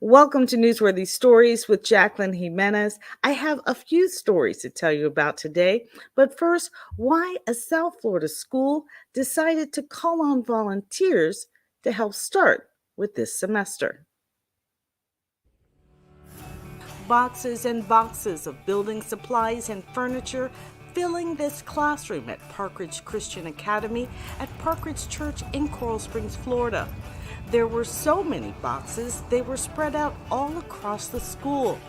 Welcome to Newsworthy Stories with Jacqueline Jimenez. I have a few stories to tell you about today, but first, why a South Florida school decided to call on volunteers to help start with this semester. Boxes and boxes of building supplies and furniture filling this classroom at Parkridge Christian Academy at Parkridge Church in Coral Springs, Florida. There were so many boxes, they were spread out all across the school.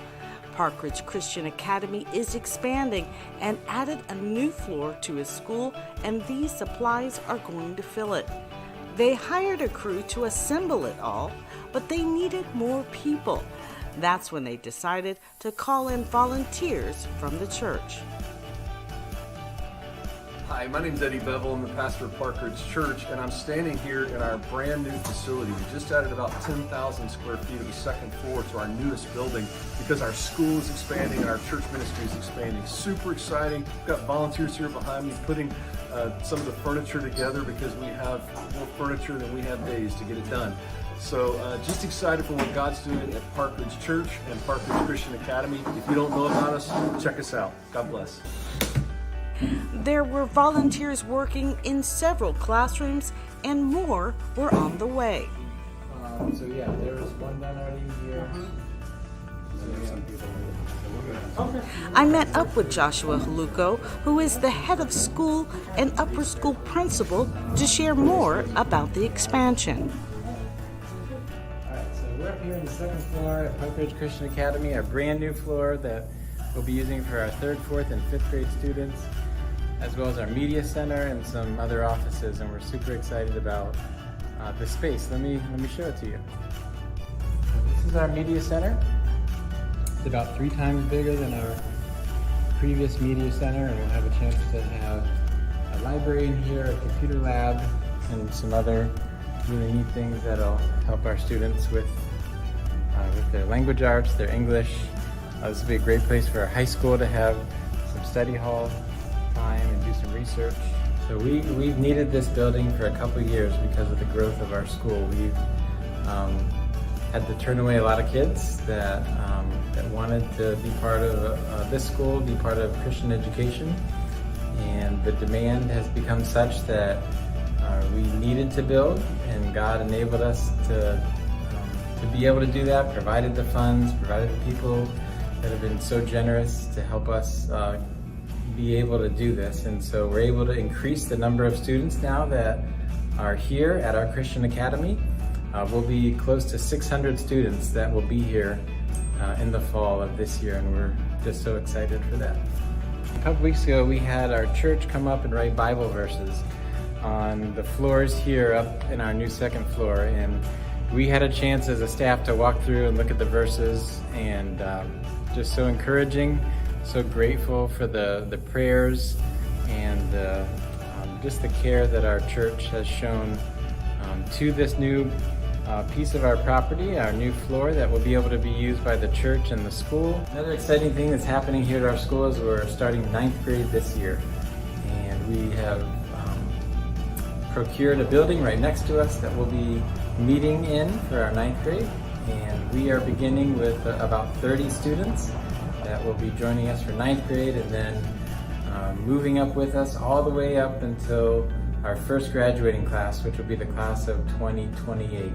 Parkridge Christian Academy is expanding and added a new floor to his school, and these supplies are going to fill it. They hired a crew to assemble it all, but they needed more people. That's when they decided to call in volunteers from the church. Hi, my name is Eddie Bevel. I'm the pastor of Parkridge Church, and I'm standing here in our brand new facility. We just added about 10,000 square feet of the second floor to our newest building because our school is expanding and our church ministry is expanding. Super exciting. We've got volunteers here behind me putting some of the furniture together because we have more furniture than we have days to get it done. So just excited for what God's doing at Parkridge Church and Parkridge Christian Academy. If you don't know about us, check us out. God bless. There were volunteers working in several classrooms, and more were on the way. There was one done already here. I met up with Joshua Haluko, who is the head of school and upper school principal, to share more about the expansion. Alright, so we're up here on the second floor at Parkridge Christian Academy, our brand new floor that we'll be using for our 3rd, 4th, and 5th grade students, as well as our media center and some other offices, and we're super excited about this space. Let me show it to you. This is our media center. It's about 3 times bigger than our previous media center, and we'll have a chance to have a library in here, a computer lab, and some other really neat things that'll help our students with their language arts, their English. This will be a great place for our high school to have some study hall time and do some research. So we've needed this building for a couple years because of the growth of our school. We've had to turn away a lot of kids that wanted to be part of this school, be part of Christian education, and the demand has become such that we needed to build, and God enabled us to be able to do that, provided the funds, provided the people that have been so generous to help us be able to do this. And so we're able to increase the number of students now that are here at our Christian Academy. We'll be close to 600 students that will be here in the fall of this year, and we're just so excited for that. A couple weeks ago, we had our church come up and write Bible verses on the floors here up in our new second floor, and we had a chance as a staff to walk through and look at the verses, and just so encouraging, so grateful for the prayers and just the care that our church has shown to this new piece of our property, our new floor that will be able to be used by the church and the school. Another exciting thing that's happening here at our school is we're starting 9th grade this year, and we have procured a building right next to us that we'll be meeting in for our 9th grade, and we are beginning with about 30 students that will be joining us for 9th grade, and then moving up with us all the way up until our first graduating class, which will be the class of 2028.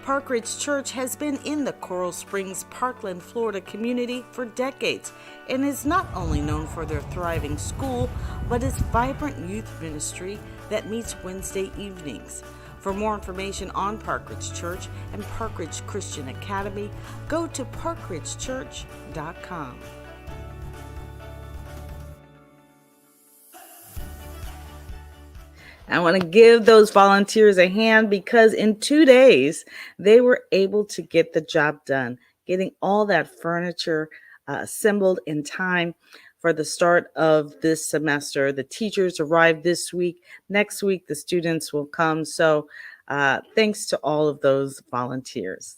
Parkridge Church has been in the Coral Springs, Parkland, Florida community for decades and is not only known for their thriving school, but its vibrant youth ministry that meets Wednesday evenings. For more information on Parkridge Church and Parkridge Christian Academy, go to parkridgechurch.com. I want to give those volunteers a hand because in 2 days, they were able to get the job done, getting all that furniture assembled in time for the start of this semester. The teachers arrived this week. Next week, the students will come. So thanks to all of those volunteers.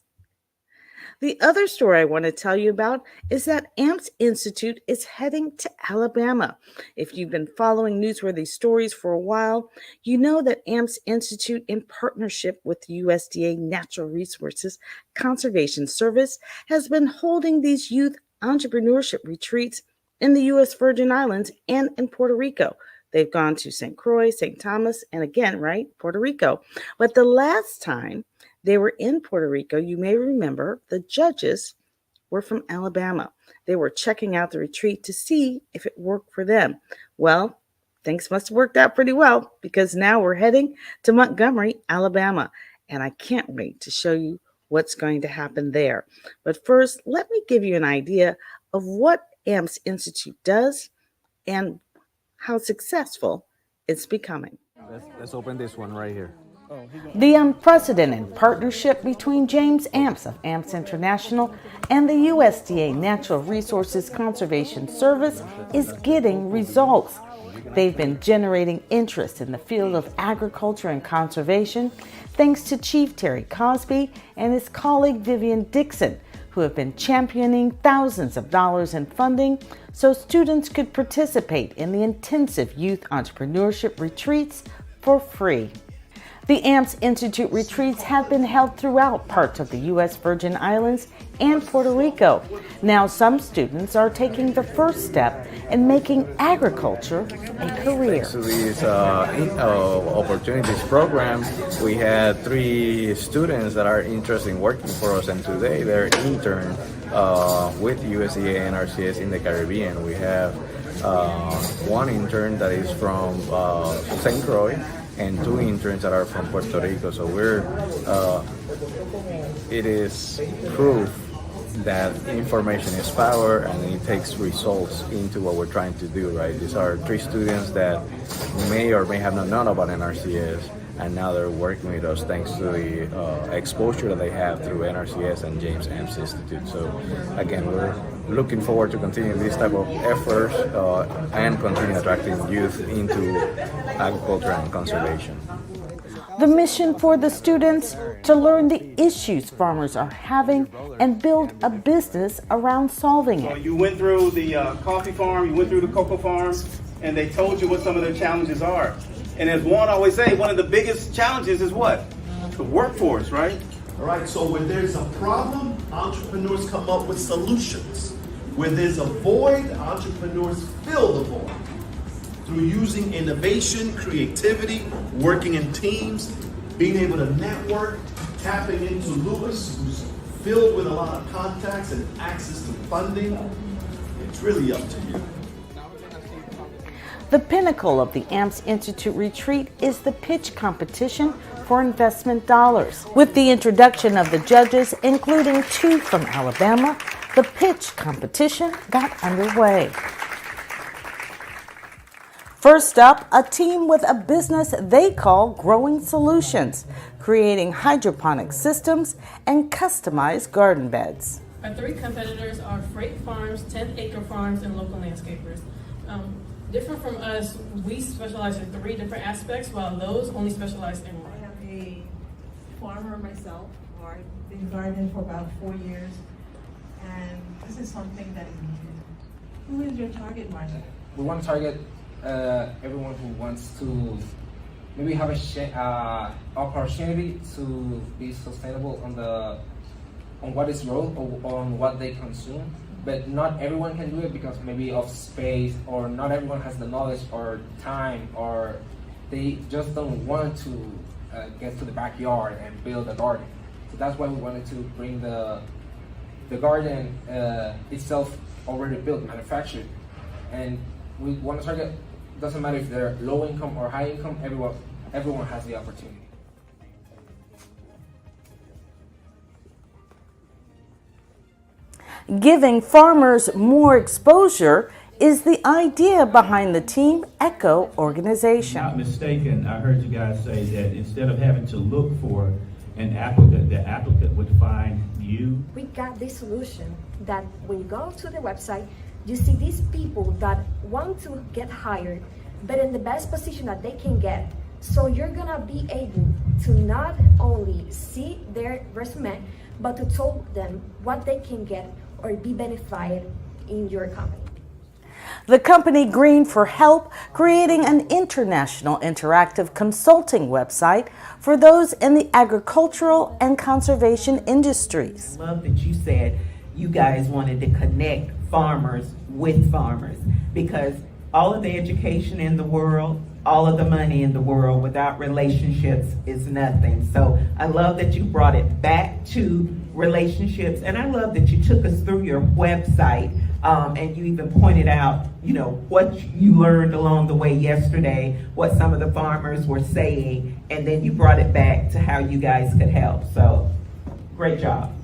The other story I want to tell you about is that AMPS Institute is heading to Alabama. If you've been following newsworthy stories for a while, you know that AMPS Institute, in partnership with the USDA Natural Resources Conservation Service, has been holding these youth entrepreneurship retreats in the U.S. Virgin Islands and in Puerto Rico. They've gone to St. Croix, St. Thomas, and again, right, Puerto Rico. But the last time they were in Puerto Rico, you may remember the judges were from Alabama. They were checking out the retreat to see if it worked for them. Well, things must have worked out pretty well, because now we're heading to Montgomery, Alabama. And I can't wait to show you what's going to happen there. But first, let me give you an idea of what AMPS Institute does and how successful it's becoming. Let's open this one right here. The unprecedented partnership between James Amps of Amps International and the USDA Natural Resources Conservation Service is getting results. They've been generating interest in the field of agriculture and conservation thanks to Chief Terry Cosby and his colleague Vivian Dixon, who have been championing thousands of dollars in funding so students could participate in the intensive youth entrepreneurship retreats for free. The AMPS Institute retreats have been held throughout parts of the U.S. Virgin Islands and Puerto Rico. Now some students are taking the first step in making agriculture a career. Thanks to these opportunities program, we had 3 students that are interested in working for us, and today they're intern with USDA and NRCS in the Caribbean. We have one intern that is from St. Croix, and 2 interns that are from Puerto Rico. So it is proof that information is power, and it takes results into what we're trying to do, right? These are 3 students that may or may have not known about NRCS, and now they're working with us thanks to the exposure that they have through NRCS and James Amps Institute. So again, we're looking forward to continuing this type of efforts and continue attracting youth into agriculture and conservation. The mission for the students to learn the issues farmers are having and build a business around solving it. You went through the coffee farm, you went through the cocoa farm, and they told you what some of their challenges are. And as Juan always say, one of the biggest challenges is what? The workforce, right? All right, so when there's a problem, entrepreneurs come up with solutions. Where there's a void, entrepreneurs fill the void. Through using innovation, creativity, working in teams, being able to network, tapping into Lewis, who's filled with a lot of contacts and access to funding. It's really up to you. The pinnacle of the AMPS Institute retreat is the pitch competition for investment dollars. With the introduction of the judges, including 2 from Alabama, the pitch competition got underway. First up, a team with a business they call Growing Solutions, creating hydroponic systems and customized garden beds. Our 3 competitors are freight farms, 10-acre farms, and local landscapers. Different from us, we specialize in 3 different aspects, while those only specialize in 1. I am a farmer myself, or I've been gardening for about 4 years, and this is something that is needed. Who is your target market? We want to target everyone who wants to maybe have a opportunity to be sustainable on what is grown or on what they consume. But not everyone can do it because maybe of space, or not everyone has the knowledge or time, or they just don't want to get to the backyard and build a garden. So that's why we wanted to bring the garden itself already built, manufactured. And we want to target, doesn't matter if they're low income or high income, everyone has the opportunity. Giving farmers more exposure is the idea behind the Team Echo organization. Not mistaken, I heard you guys say that instead of having to look for an applicant, the applicant would find you. We got this solution that when you go to the website, you see these people that want to get hired, but in the best position that they can get. So you're gonna be able to not only see their resume, but to tell them what they can get or be benefited in your company. The company Green for Help, creating an international interactive consulting website for those in the agricultural and conservation industries. I love that you said you guys wanted to connect farmers with farmers, because all of the education in the world, all of the money in the world, without relationships is nothing. So I love that you brought it back to relationships, and I love that you took us through your website, and you even pointed out, you know, what you learned along the way yesterday, what some of the farmers were saying, and then you brought it back to how you guys could help. So great job.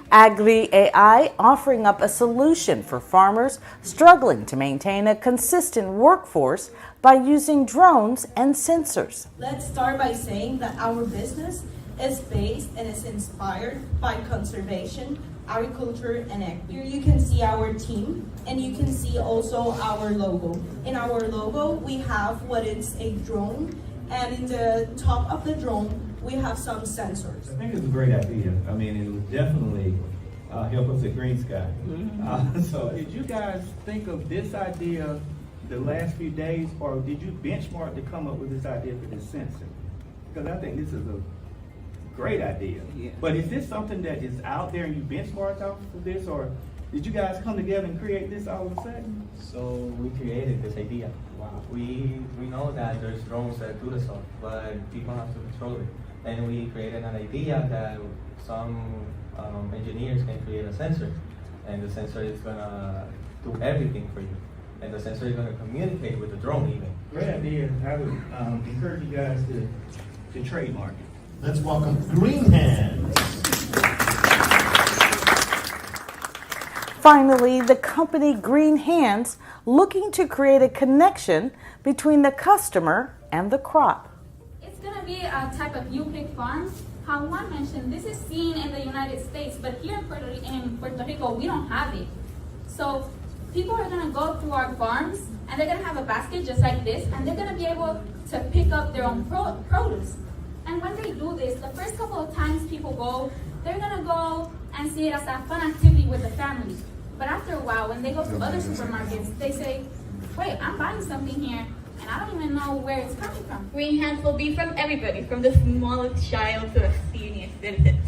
Agri AI offering up a solution for farmers struggling to maintain a consistent workforce by using drones and sensors. Let's start by saying that our business is based and is inspired by conservation, agriculture, and ag. Here you can see our team, and you can see also our logo. In our logo, we have what is a drone, and in the top of the drone, we have some sensors. I think it's a great idea. I mean, it would definitely help us at Green Sky. So did you guys think of this idea the last few days, or did you benchmark to come up with this idea for this sensor? Because I think this is a great idea. Yeah. But is this something that is out there and you benchmarked off of this, or did you guys come together and create this all of a sudden? So we created this idea. Wow. We know that there's drones that do the stuff, but people have to control it. And we created an idea that some engineers can create a sensor, and the sensor is gonna do everything for you. And the sensor is gonna communicate with the drone even. Great idea. I would encourage you guys to trademark it. Let's welcome Green Hands. Finally, the company Green Hands looking to create a connection between the customer and the crop. It's going to be a type of U-pick farm. How Juan mentioned, this is seen in the United States, but here in Puerto Rico, we don't have it. So people are going to go through our farms, and they're going to have a basket just like this, and they're going to be able to pick up their own produce. And when they do this, the first couple of times people go, they're going to go and see it as a fun activity with the family. But after a while, when they go to other supermarkets, they say, wait, I'm buying something here, and I don't even know where it's coming from. Green Hands will be from everybody, from the smallest child to the senior citizens.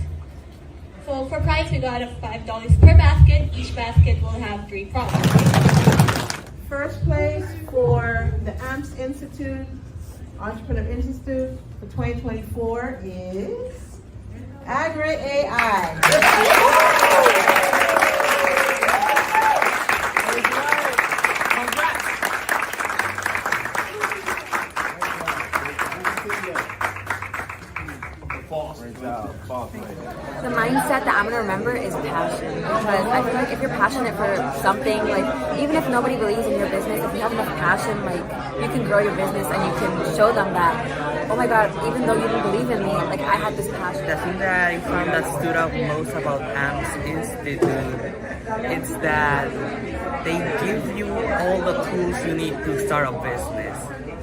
So for price, we got $5 per basket. Each basket will have 3 products. First place for the AMPS Institute, Entrepreneur Institute for 2024 is Agri AI. The mindset that I'm going to remember is passion, because I feel like if you're passionate for something, like even if nobody believes in your business, if you have enough passion, like you can grow your business and you can show them that, oh my God, even though you didn't believe in me, like I had this passion. The thing that I found that stood out most about AMPS is it's that they give you all the tools you need to start a business,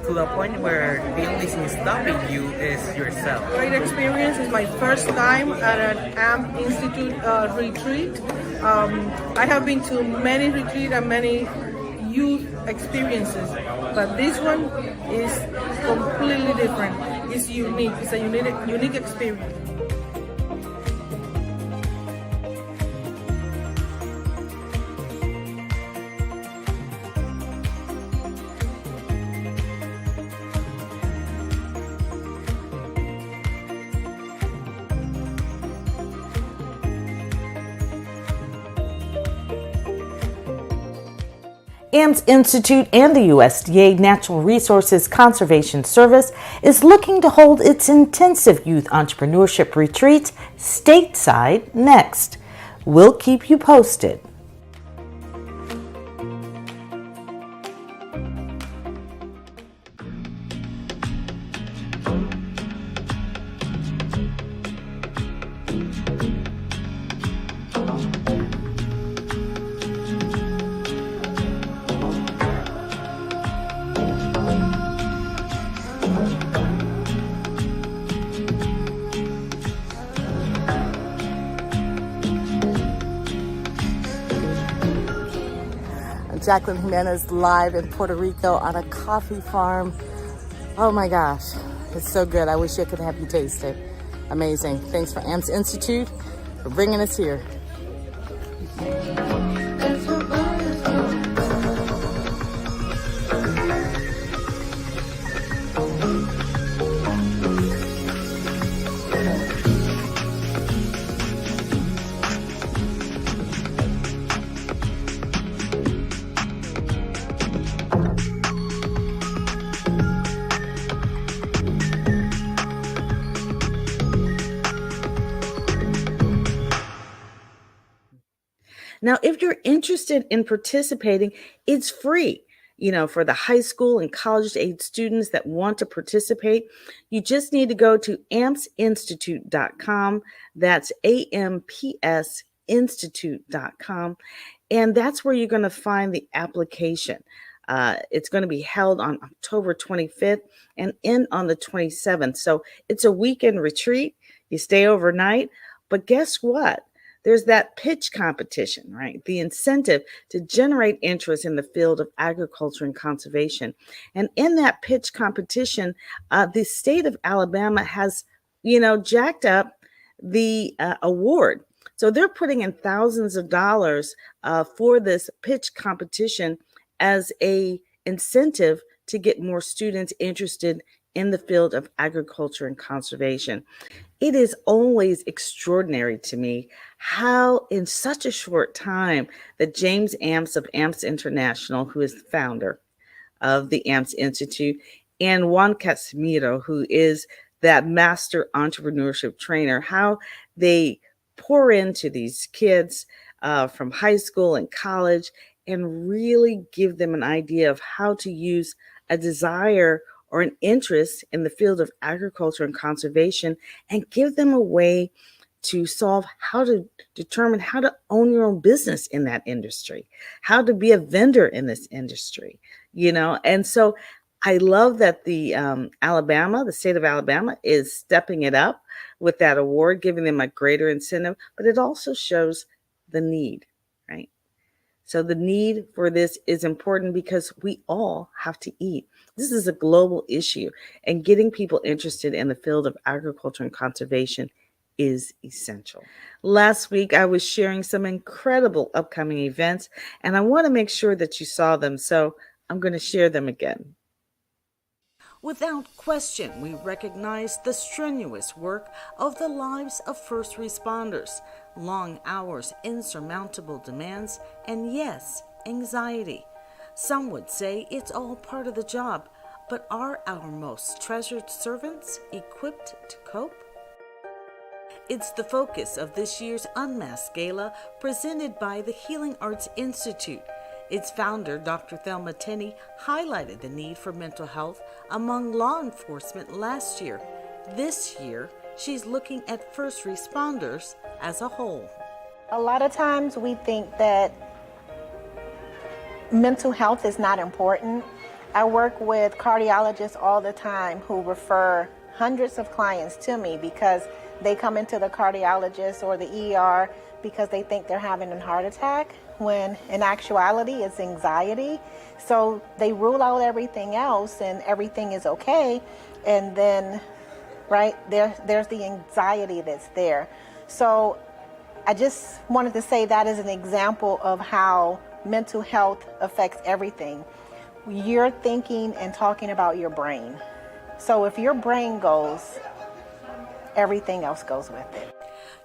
to the point where the only thing stopping you is yourself. Great experience. It's my first time at an AMP Institute retreat. I have been to many retreats and many youth experiences, but this one is completely different. It's unique. It's a unique experience. AMPS Institute and the USDA Natural Resources Conservation Service is looking to hold its intensive youth entrepreneurship retreat stateside next. We'll keep you posted. Jacqueline Jimenez live in Puerto Rico on a coffee farm. Oh my gosh, it's so good. I wish I could have you taste it. Amazing. Thanks for AMPS Institute for bringing us here. Now, if you're interested in participating, it's free. For the high school and college-age students that want to participate, you just need to go to ampsinstitute.com. That's ampsinstitute.com. And that's where you're going to find the application. It's going to be held on October 25th and end on the 27th. So it's a weekend retreat. You stay overnight. But guess what? There's that pitch competition, right? The incentive to generate interest in the field of agriculture and conservation. And in that pitch competition, the state of Alabama has, jacked up the award. So they're putting in thousands of dollars for this pitch competition as a incentive to get more students interested in the field of agriculture and conservation. It is always extraordinary to me how in such a short time that James Amps of Amps International, who is the founder of the Amps Institute, and Juan Casimiro, who is that master entrepreneurship trainer, how they pour into these kids from high school and college and really give them an idea of how to use a desire or an interest in the field of agriculture and conservation and give them a way to solve how to determine how to own your own business in that industry, how to be a vendor in this industry, And so I love that the state of Alabama is stepping it up with that award, giving them a greater incentive, but it also shows the need, right? So the need for this is important because we all have to eat. This is a global issue, and getting people interested in the field of agriculture and conservation is essential. Last week, I was sharing some incredible upcoming events, and I want to make sure that you saw them, so I'm going to share them again. Without question, we recognize the strenuous work of the lives of first responders, long hours, insurmountable demands, and yes, anxiety. Some would say it's all part of the job, but are our most treasured servants equipped to cope? It's the focus of this year's Unmasked Gala presented by the Healing Arts Institute. Its founder, Dr. Thelma Tenney, highlighted the need for mental health among law enforcement last year. This year, she's looking at first responders as a whole. A lot of times we think that mental health is not important. I work with cardiologists all the time who refer hundreds of clients to me because they come into the cardiologist or the ER because they think they're having a heart attack, when in actuality it's anxiety. So they rule out everything else and everything is okay, and then there's the anxiety that's there. So I just wanted to say that is an example of how mental health affects everything. You're thinking and talking about your brain. So if your brain goes, everything else goes with it.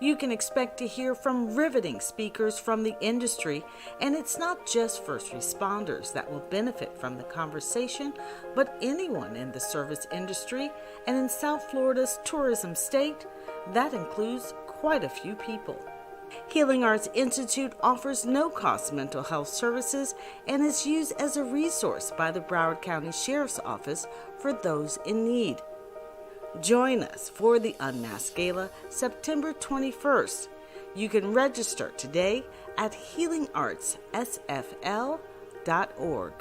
You can expect to hear from riveting speakers from the industry, and it's not just first responders that will benefit from the conversation, but anyone in the service industry, and in South Florida's tourism state, that includes quite a few people. Healing Arts Institute offers no-cost mental health services and is used as a resource by the Broward County Sheriff's Office for those in need. Join us for the Unmasked Gala, September 21st. You can register today at healingartssfl.org.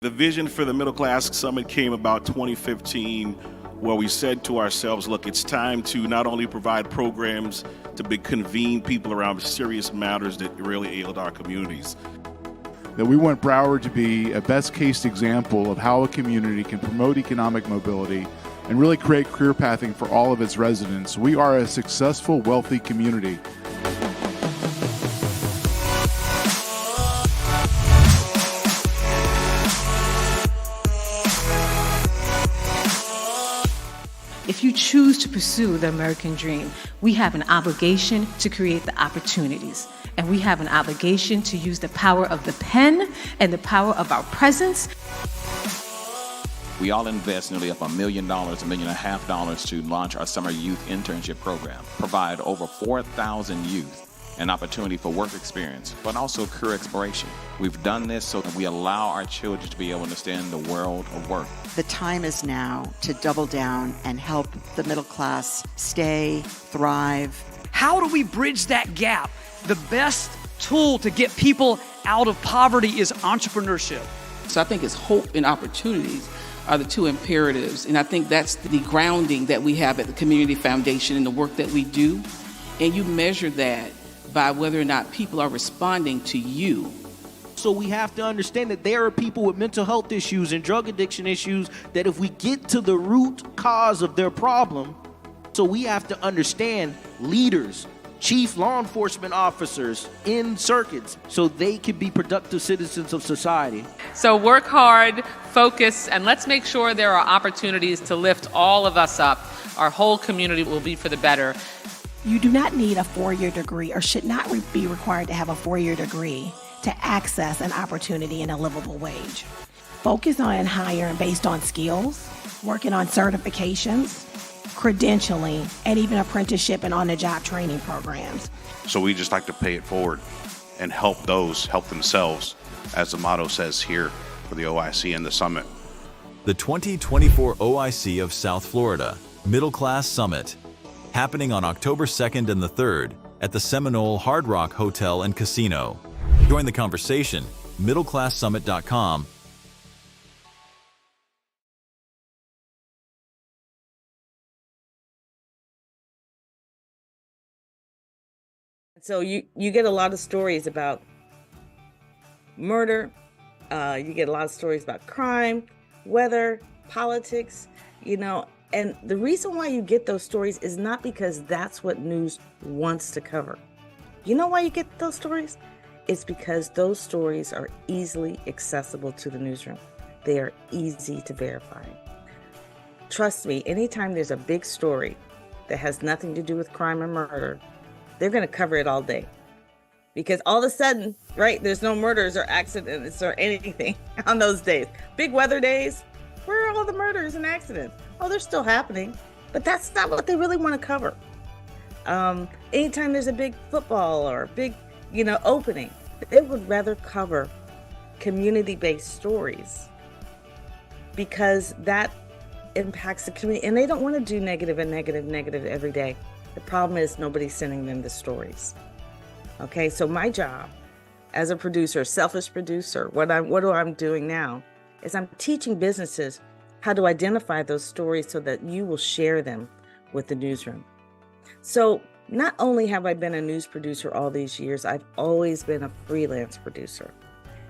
The vision for the Middle Class Summit came about 2015 where we said to ourselves, look, it's time to not only provide programs to convene people around serious matters that really ailed our communities. That we want Broward to be a best case example of how a community can promote economic mobility and really create career pathing for all of its residents. We are a successful, wealthy community. If you choose to pursue the American dream, we have an obligation to create the opportunities. And we have an obligation to use the power of the pen and the power of our presence. We all invest nearly up $1 million, $1.5 million to launch our summer youth internship program, provide over 4,000 youth an opportunity for work experience, but also career exploration. We've done this so that we allow our children to be able to understand the world of work. The time is now to double down and help the middle class stay, thrive. How do we bridge that gap? The best tool to get people out of poverty is entrepreneurship. So I think it's hope and opportunities are the two imperatives. And I think that's the grounding that we have at the Community Foundation in the work that we do. And you measure that by whether or not people are responding to you. So we have to understand that there are people with mental health issues and drug addiction issues that if we get to the root cause of their problem, so we have to understand leaders, chief law enforcement officers in circuits so they can be productive citizens of society. So work hard, focus, and let's make sure there are opportunities to lift all of us up. Our whole community will be for the better. You do not need a four-year degree or should not be required to have a four-year degree to access an opportunity in a livable wage. Focus on hiring based on skills, working on certifications, credentialing, and even apprenticeship and on-the-job training programs. So we just like to pay it forward and help those help themselves, as the motto says here for the OIC and the summit. The 2024 OIC of South Florida Middle Class Summit, happening on October 2nd and the 3rd at the Seminole Hard Rock Hotel and Casino. Join the conversation, middleclasssummit.com. So you get a lot of stories about murder, you get a lot of stories about crime, weather, politics, and the reason why you get those stories is not because that's what news wants to cover. You know why you get those stories? It's because those stories are easily accessible to the newsroom. They are easy to verify. Trust me, anytime there's a big story that has nothing to do with crime or murder, they're going to cover it all day. Because all of a sudden, right, there's no murders or accidents or anything on those days. Big weather days, where are all the murders and accidents? Oh, they're still happening, but that's not what they really want to cover. Anytime there's a big football or big, opening, they would rather cover community-based stories because that impacts the community. And they don't want to do negative every day. The problem is nobody's sending them the stories. Okay, so my job as a producer, selfish producer, what I'm doing now is I'm teaching businesses how to identify those stories so that you will share them with the newsroom. So not only have I been a news producer all these years, I've always been a freelance producer.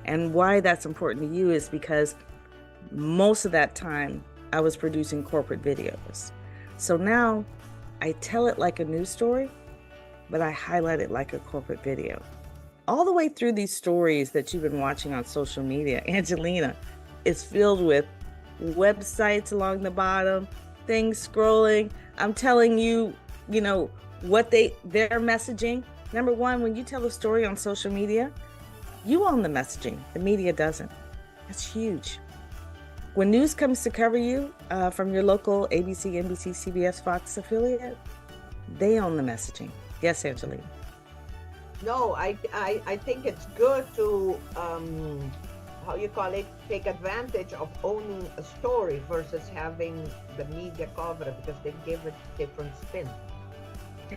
And why that's important to you is because most of that time I was producing corporate videos. So now I tell it like a news story, but I highlight it like a corporate video. All the way through these stories that you've been watching on social media, Angelina is filled with websites along the bottom, things scrolling. I'm telling you, what their messaging. Number one, when you tell a story on social media, you own the messaging. The media doesn't. That's huge. When news comes to cover you from your local ABC, NBC, CBS, Fox affiliate, they own the messaging. Yes, Angelina. No, I think it's good to, take advantage of owning a story versus having the media cover it because they give it different spin.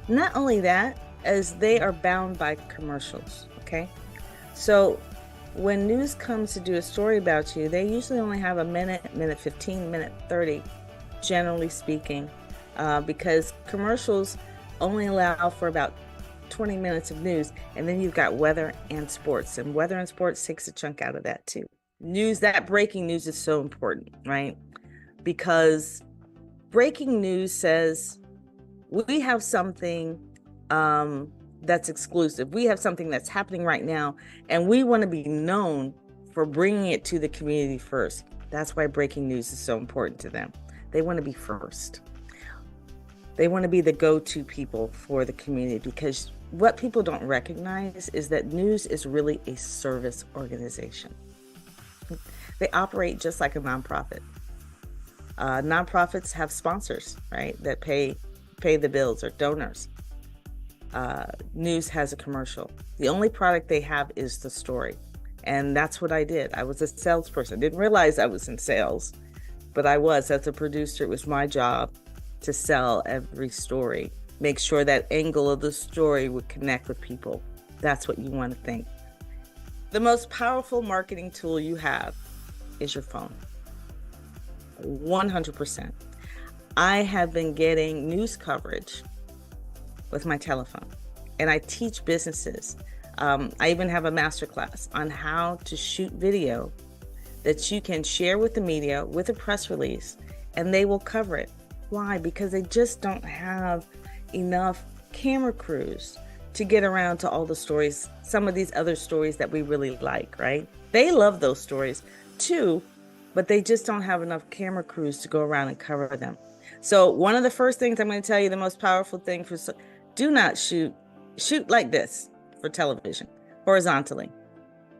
Not only that, as they are bound by commercials, okay? So when news comes to do a story about you, they usually only have a minute, minute 15, minute 30 generally speaking, because commercials only allow for about 20 minutes of news, and then you've got weather and sports, and weather and sports takes a chunk out of that too. News, that breaking news is so important, right? Because breaking news says we have something that's exclusive. We have something that's happening right now, and we want to be known for bringing it to the community first. That's why breaking news is so important to them. They want to be first. They want to be the go-to people for the community, because what people don't recognize is that news is really a service organization. They operate just like a nonprofit. Nonprofits have sponsors, right, that pay the bills, or donors. News has a commercial. The only product they have is the story. And that's what I did. I was a salesperson. Didn't realize I was in sales, but I was. As a producer, it was my job to sell every story. Make sure that angle of the story would connect with people. That's what you want to think. The most powerful marketing tool you have is your phone. 100%. I have been getting news coverage with my telephone, and I teach businesses. I even have a masterclass on how to shoot video that you can share with the media with a press release, and they will cover it. Why? Because they just don't have enough camera crews to get around to all the stories, some of these other stories that we really like, right? They love those stories too, but they just don't have enough camera crews to go around and cover them. So one of the first things I'm going to tell you, the most powerful thing for, do not shoot like this for television, horizontally.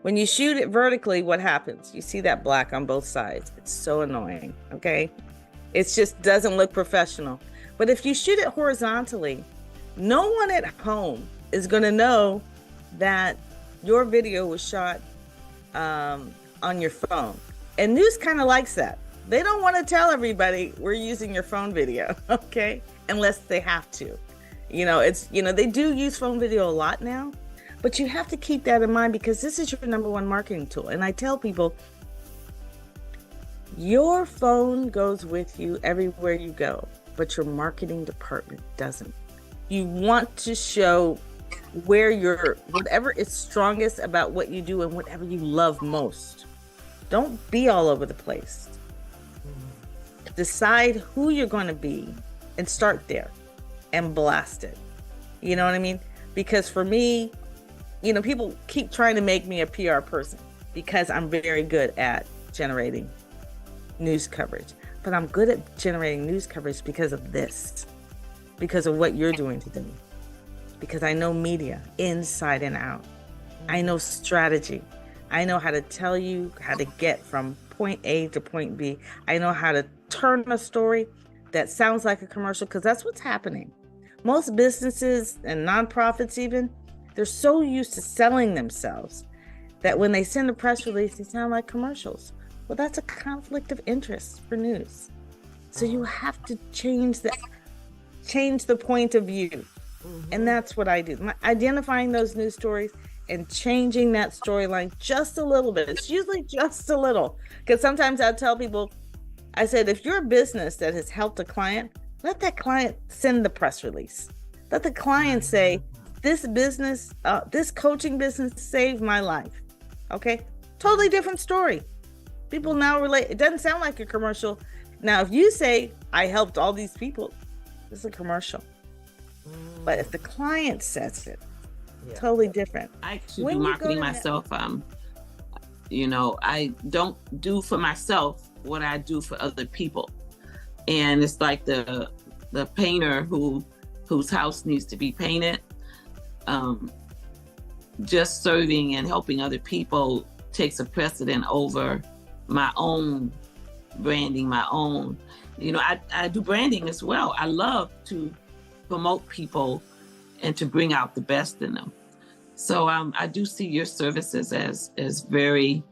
When you shoot it vertically, what happens? You see that black on both sides. It's so annoying, okay? It just doesn't look professional. But if you shoot it horizontally, no one at home is going to know that your video was shot on your phone. And news kind of likes that. They don't want to tell everybody we're using your phone video, okay? Unless they have to. They do use phone video a lot now, but you have to keep that in mind, because this is your number one marketing tool. And I tell people, your phone goes with you everywhere you go, but your marketing department doesn't. You want to show whatever is strongest about what you do and whatever you love most. Don't be all over the place. Decide who you're going to be and start there and blast it. You know what I mean? Because for me, people keep trying to make me a PR person because I'm very good at generating news coverage. But I'm good at generating news coverage because of this, because of what you're doing today. Because I know media inside and out. I know strategy. I know how to tell you how to get from point A to point B. I know how to turn a story that sounds like a commercial, because that's what's happening. Most businesses and nonprofits even, they're so used to selling themselves that when they send a press release, they sound like commercials. Well, that's a conflict of interest for news. So you have to change the point of view. And that's what I do. Identifying those news stories and changing that storyline just a little bit. It's usually just a little. Because sometimes I'll tell people, I said, if you're a business that has helped a client, let that client send the press release. Let the client say, this business, this coaching business saved my life. Okay? Totally different story. People now relate. It doesn't sound like a commercial. Now, if you say, I helped all these people, this is a commercial. But if the client says it, totally different. I actually do marketing myself. I don't do for myself what I do for other people. And it's like the painter whose house needs to be painted. Just serving and helping other people takes a precedent over my own branding, my own. I do branding as well. I love to promote people and to bring out the best in them. So I do see your services as very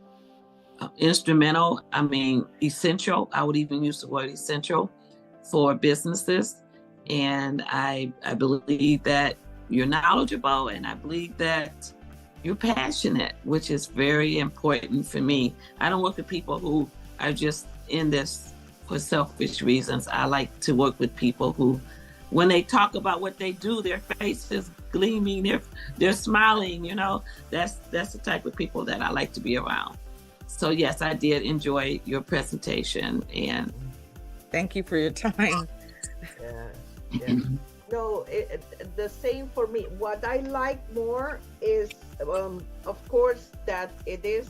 instrumental. I mean, essential. I would even use the word essential for businesses. And I believe that you're knowledgeable, and I believe that you're passionate, which is very important for me. I don't work with people who are just in this for selfish reasons. I like to work with people who, when they talk about what they do, their face is gleaming, they're smiling, you know. That's the type of people that I like to be around. So yes, I did enjoy your presentation, and thank you for your time. Yeah. No, the same for me. What I like more is, of course, that it's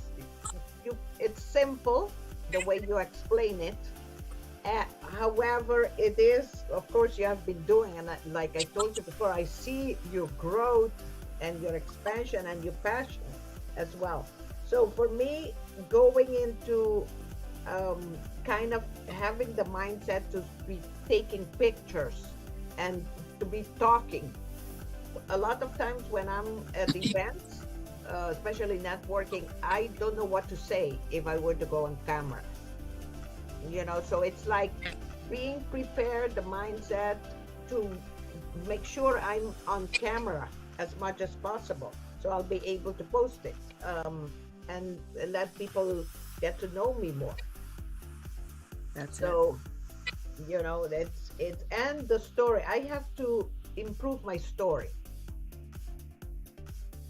simple, the way you explain it. However, it is, of course, you have been doing, and like I told you before, I see your growth and your expansion and your passion as well. So for me, going into kind of having the mindset to be taking pictures and to be talking. A lot of times when I'm at events, especially networking, I don't know what to say if I were to go on camera. You know, so it's like being prepared, the mindset to make sure I'm on camera as much as possible, so I'll be able to post it and let people get to know me more. That's so you know, it's and the story, I have to improve my story,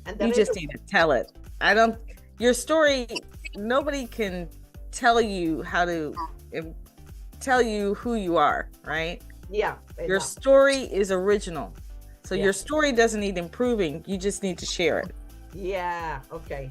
and you just need to tell it. Your story, nobody can tell you how to tell you who you are, right? Yeah. Your story is original. So your story doesn't need improving. You just need to share it. Yeah. Okay.